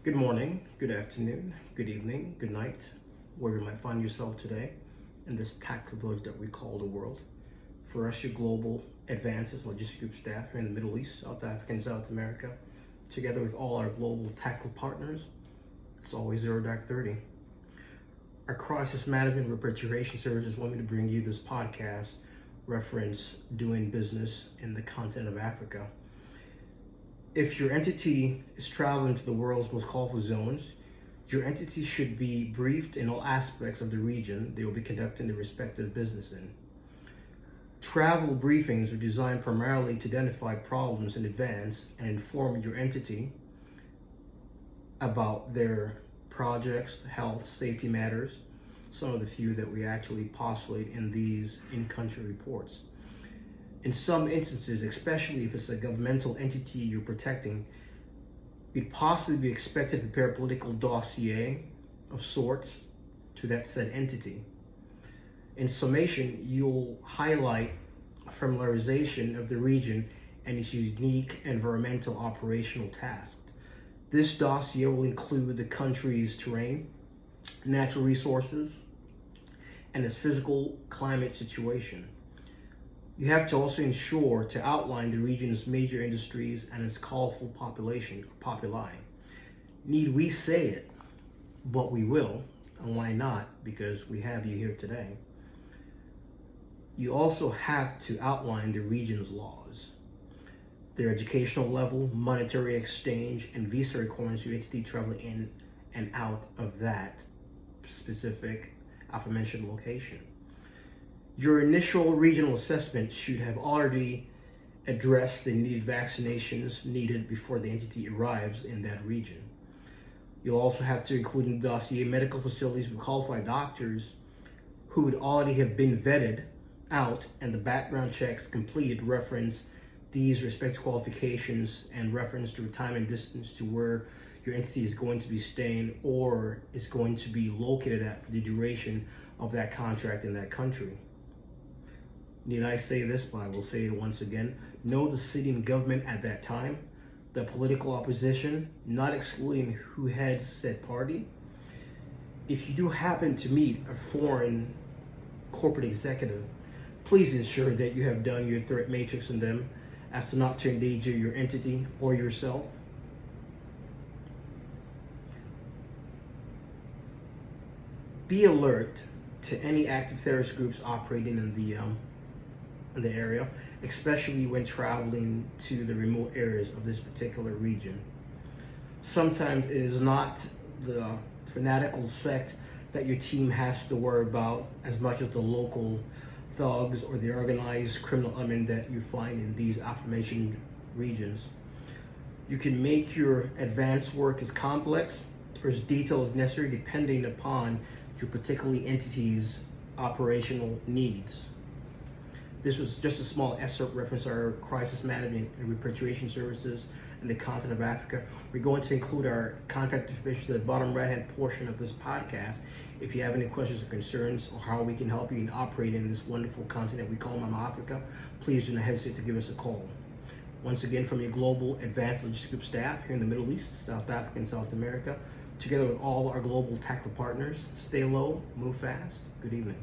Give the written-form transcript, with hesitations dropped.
Good morning, good afternoon, good evening, good night, wherever you might find yourself today in this tactical village that we call the world. For us, your global advances logistics group staff here in the Middle East, South Africa, and South America, together with all our global tactical partners, it's always 0-30. Our crisis management repatriation services want me to bring you this podcast reference doing business in the continent of Africa. If your entity is traveling to the world's most colorful zones, your entity should be briefed in all aspects of the region they will be conducting their respective business in. Travel briefings are designed primarily to identify problems in advance and inform your entity about their projects, health, safety matters, some of the few that we actually postulate in these in-country reports. In some instances, especially if it's a governmental entity you're protecting, you'd possibly be expected to prepare a political dossier of sorts to that said entity. In summation, you'll highlight familiarization of the region and its unique environmental operational task. This dossier will include the country's terrain, natural resources, and its physical climate situation. You have to also ensure to outline the region's major industries and its colorful populi. Need we say it? But we will, and why not? Because we have you here today. You also have to outline the region's laws, their educational level, monetary exchange, and visa requirements for your entity traveling in and out of that specific aforementioned location. Your initial regional assessment should have already addressed the needed vaccinations needed before the entity arrives in that region. You'll also have to include in the dossier medical facilities with qualified doctors who would already have been vetted out and the background checks completed reference these respective qualifications and reference the time and distance to where your entity is going to be staying or is going to be located at for the duration of that contract in that country. Need I say this, but I will say it once again. Know the city and government at that time, the political opposition, not excluding who heads said party. If you do happen to meet a foreign corporate executive, please ensure that you have done your threat matrix on them as to not to endanger your entity or yourself. Be alert to any active terrorist groups operating in the area, especially when traveling to the remote areas of this particular region. Sometimes it is not the fanatical sect that your team has to worry about as much as the local thugs or the organized criminal element that you find in these aforementioned regions. You can make your advanced work as complex or as detailed as necessary depending upon your particular entity's operational needs. This was just a small excerpt reference our crisis management and repatriation services in the continent of Africa. We're going to include our contact information at the bottom right-hand portion of this podcast. If you have any questions or concerns or how we can help you in operating in this wonderful continent we call Mama Africa, please do not hesitate to give us a call. Once again, from your global advanced logistics group staff here in the Middle East, South Africa, and South America, together with all our global tactical partners, stay low, move fast. Good evening.